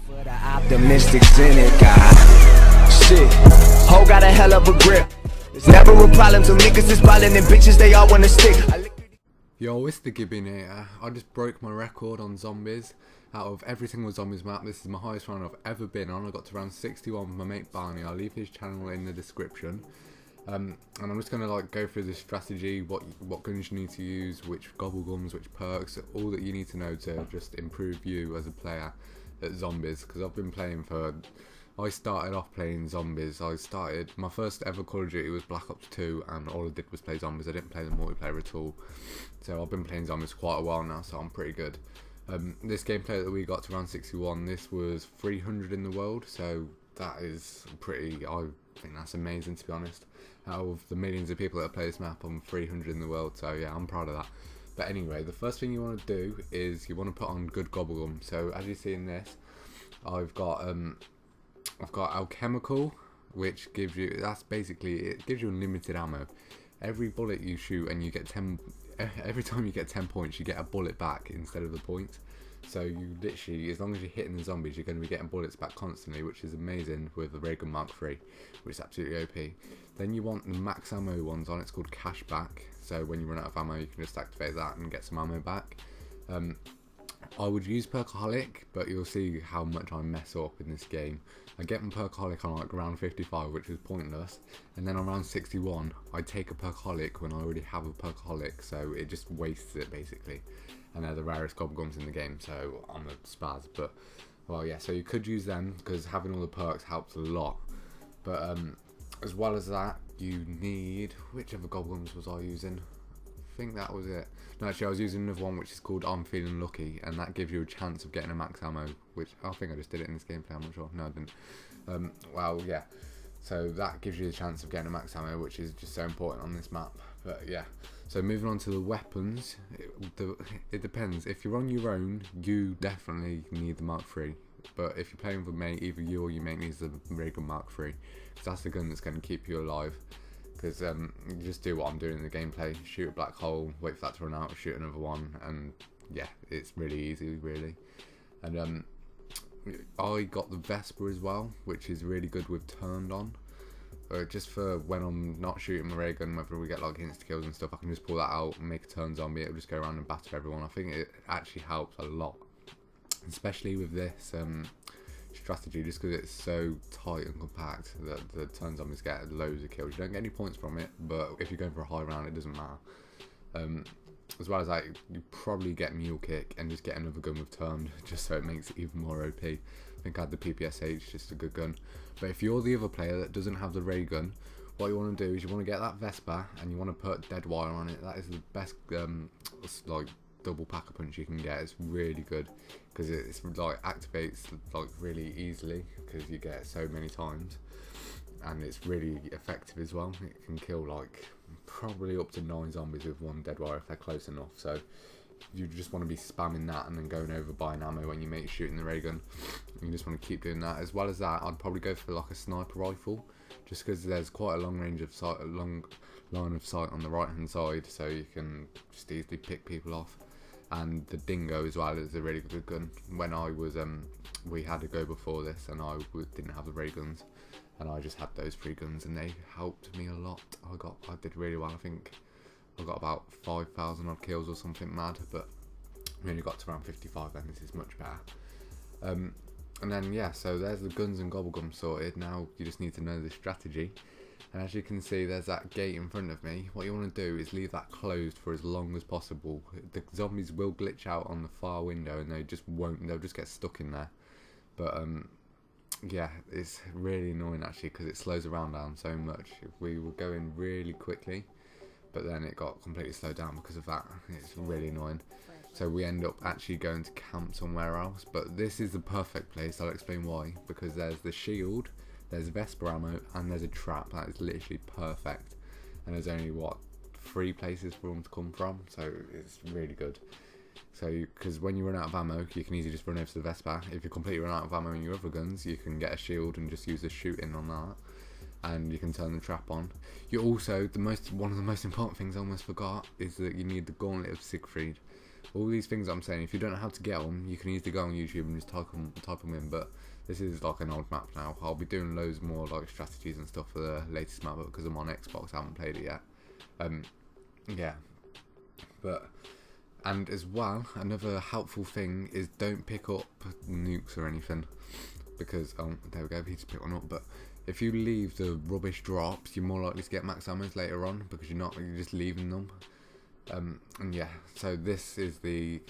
For the optimistic cynic, shit, ho got a hell of a grip. It's never a problem till niggas is ballin' and bitches they all wanna stick. Yo, it's TheGIBBYNATR. I just broke my record on zombies. Out of every single zombies map, this is my highest round I've ever been on. I got to round 61 with my mate Barney. I'll leave his channel in the description. And I'm just gonna go through the strategy, what guns you need to use, which gobblegums, which perks, all that you need to know to just improve you as a player at zombies. Because I've been playing I started off playing zombies. My first ever Call of Duty was Black Ops 2, and all I did was play zombies. I didn't play the multiplayer at all. So I've been playing zombies quite a while now, so I'm pretty good. This gameplay that we got to round 61, this was 300 in the world, so that is I think that's amazing, to be honest. Out of the millions of people that play this map, I'm 300 in the world, so yeah, I'm proud of that. But anyway, the first thing you want to do is you want to put on good gobblegum. So as you see in this, I've got alchemical, which gives you, it gives you unlimited ammo. Every bullet you shoot and you get 10, every time you get 10 points, you get a bullet back instead of the points. So you literally, as long as you're hitting the zombies, you're going to be getting bullets back constantly, which is amazing with the ray gun Mark III, which is absolutely OP. Then you want the max ammo ones on, it's called cashback. So when you run out of ammo, you can just activate that and get some ammo back. I would use Perkaholic, but you'll see how much I mess up in this game. I get my Perkaholic on like round 55, which is pointless, and then on round 61, I take a Perkaholic when I already have a Perkaholic, so it just wastes it basically. And they're the rarest gobblegums in the game, so I'm a spaz. But well, yeah, so you could use them because having all the perks helps a lot. But as well as that, you need, which other gobblegums was I using? I think that was it. No, actually I was using another one which is called I'm Feeling Lucky, and that gives you a chance of getting a max ammo, which I think I just did it in this gameplay, I'm not sure. No, I didn't. Well, yeah, so that gives you the chance of getting a max ammo, which is just so important on this map. But yeah, so moving on to the weapons, it depends. If you're on your own, you definitely need the Mark III. But if you're playing with a mate, either you or your mate needs the ray gun Mark III, because that's the gun that's going to keep you alive. Because you just do what I'm doing in the gameplay, shoot a black hole, wait for that to run out, shoot another one, and yeah, it's really easy, really. And I got the Vesper as well, which is really good with turned on. Just for when I'm not shooting my ray gun, whether we get like insta kills and stuff, I can just pull that out and make a turn zombie. It'll just go around and batter everyone. I think it actually helps a lot, especially with this strategy, just because it's so tight and compact that the turn zombies get loads of kills. You don't get any points from it, but if you're going for a high round, it doesn't matter. As well as that, you probably get mule kick and just get another gun with turned, just so it makes it even more OP. I think I had the PPSH, just a good gun. But if you're the other player that doesn't have the ray gun, what you want to do is you want to get that Vespa and you want to put dead wire on it. That is the best like double pack a punch you can get. It's really good because it's like activates like really easily because you get it so many times, and it's really effective as well. It can kill like probably up to 9 zombies with one dead wire if they're close enough. So you just want to be spamming that and then going over buying ammo when you make shooting the ray gun. You just want to keep doing that. As well as that, I'd probably go for like a sniper rifle, just because there's quite a long range of sight, a long line of sight on the right hand side, so you can just easily pick people off. And the Dingo as well is a really good gun. When I was we had a go before this, and I didn't have the ray guns, and I just had those 3 guns, and they helped me a lot. I did really well. I think I got about 5,000 odd kills or something mad, but we only got to around 55 then. This is much better. And then yeah, so there's the guns and gobblegum sorted. Now you just need to know the strategy. And as you can see, there's that gate in front of me. What you want to do is leave that closed for as long as possible. The zombies will glitch out on the far window, and they'll just get stuck in there. But yeah, it's really annoying actually, because it slows the round down so much. We were going really quickly, but then it got completely slowed down because of that. It's really annoying. So we end up actually going to camp somewhere else, but this is the perfect place. I'll explain why. Because there's the shield, there's Vesper ammo, and there's a trap. That is literally perfect. And there's only, what, 3 places for them to come from, so it's really good. So, because when you run out of ammo, you can easily just run over to the Vespa. If you completely run out of ammo in your other guns, you can get a shield and just use the shooting on that. And you can turn the trap on. You also, one of the most important things I almost forgot, is that you need the Gauntlet of Siegfried, all these things I'm saying, if you don't know how to get them, you can easily go on YouTube and just type them in. But this is like an old map now. I'll be doing loads more like strategies and stuff for the latest map because I'm on Xbox. I haven't played it yet. Yeah, but and as well, another helpful thing is don't pick up nukes or anything, because there we go, he just picked one up. But if you leave the rubbish drops, you're more likely to get max ammos later on because you're just leaving them. And yeah, so this is the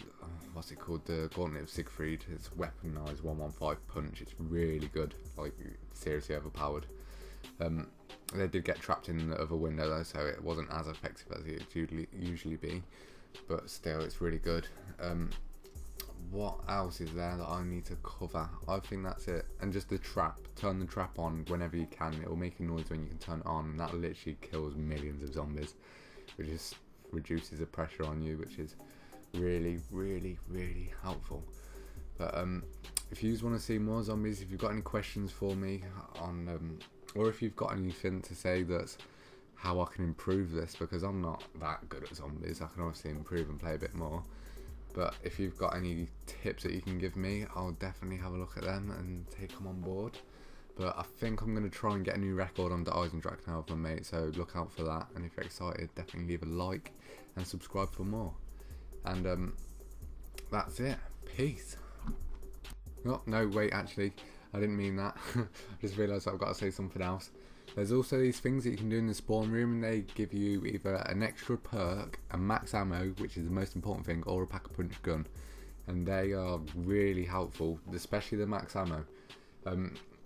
what's it called, the Gauntlet of Siegfried. It's weaponized 115 punch. It's really good, like seriously overpowered. They did get trapped in the other window though, so it wasn't as effective as it usually be, but still it's really good. What else is there that I need to cover? I think that's it. And just the trap, turn the trap on whenever you can. It will make a noise when you can turn it on, and that literally kills millions of zombies, which just reduces the pressure on you, which is really helpful. But if you want to see more zombies, if you've got any questions for me on or if you've got anything to say that's how I can improve this, because I'm not that good at zombies, I can obviously improve and play a bit more. But if you've got any tips that you can give me, I'll definitely have a look at them and take them on board. But I think I'm going to try and get a new record on the Eisendrache now with my mate, so look out for that. And if you're excited, definitely leave a like and subscribe for more. And that's it. Peace. Oh, no, wait, actually, I didn't mean that. I just realised I've got to say something else. There's also these things that you can do in the spawn room, and they give you either an extra perk, a max ammo, which is the most important thing, or a pack-a-punch gun. And they are really helpful, especially the max ammo.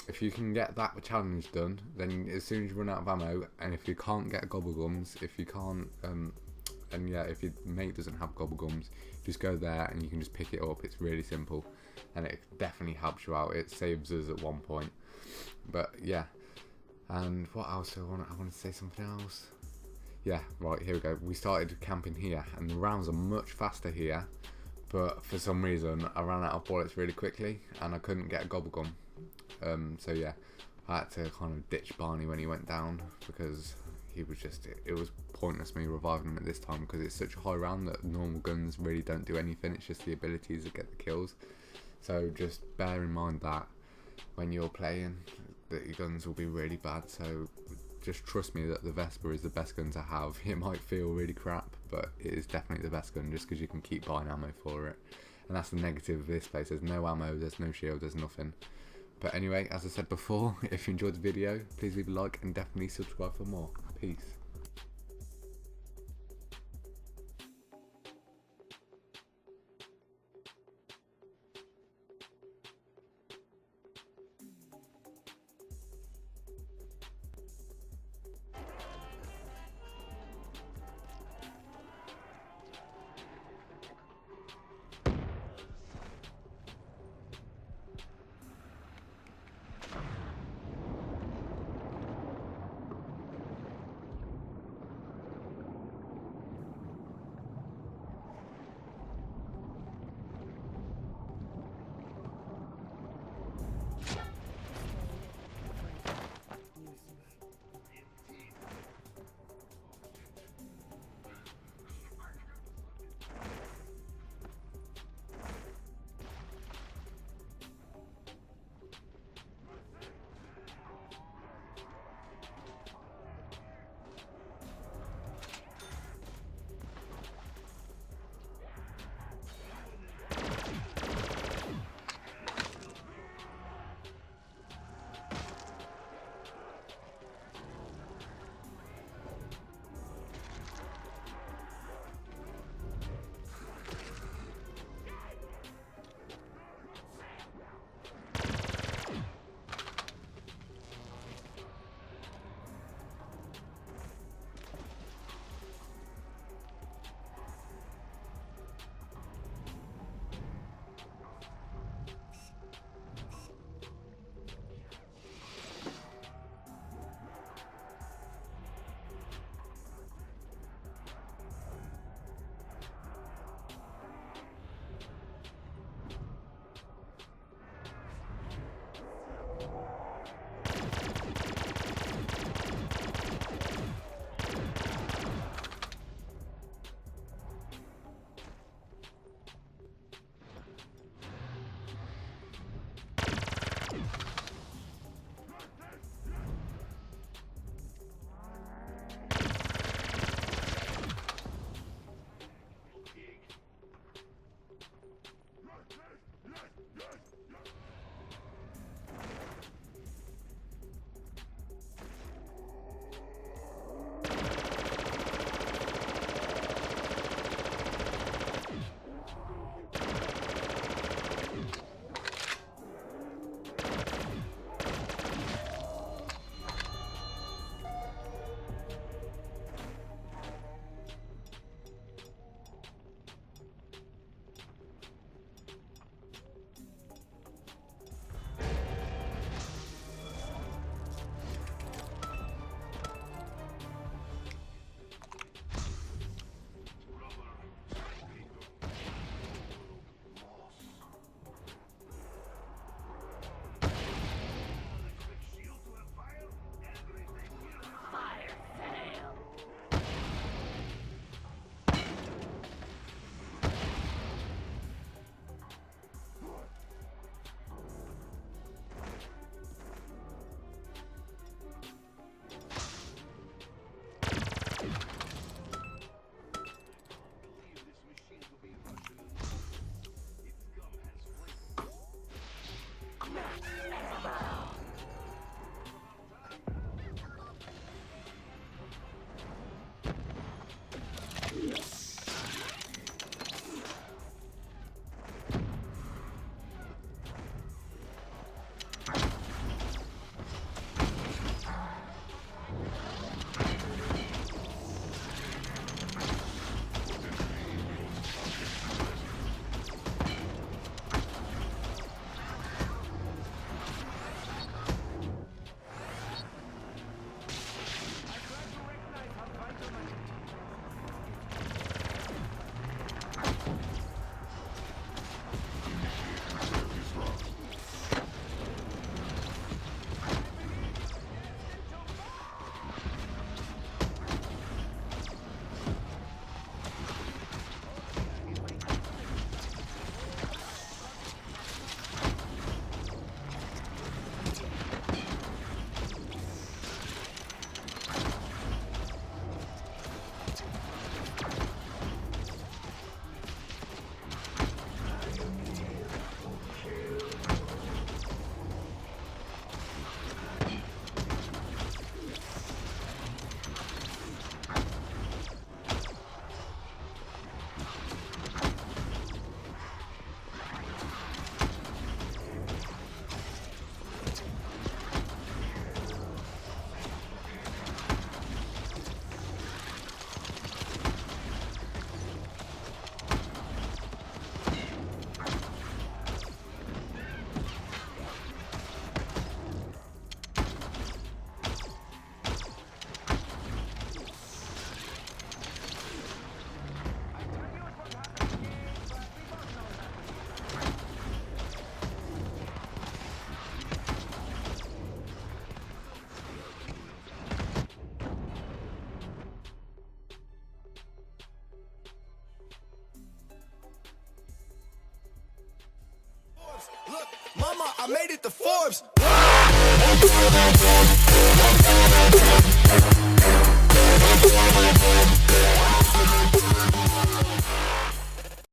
If you can get that challenge done, then as soon as you run out of ammo, and if you can't get gobblegums, if you can't, and yeah, if your mate doesn't have gobblegums, just go there and you can just pick it up. It's really simple, and it definitely helps you out. It saves us at one point. But yeah, and what else do I want to say something else. Yeah, right, here we go. We started camping here, and the rounds are much faster here, but for some reason I ran out of bullets really quickly, and I couldn't get a gobblegum. So yeah, I had to kind of ditch Barney when he went down, because he was just, it was pointless me reviving him at this time, because it's such a high round that normal guns really don't do anything. It's just the abilities that get the kills. So just bear in mind that when you're playing, that your guns will be really bad. So just trust me that the Vesper is the best gun to have. It might feel really crap, but it is definitely the best gun, just because you can keep buying ammo for it. And that's the negative of this place. There's no ammo, there's no shield, there's nothing. But anyway, as I said before, if you enjoyed the video, please leave a like and definitely subscribe for more. Peace. Look, mama, I made it to Forbes.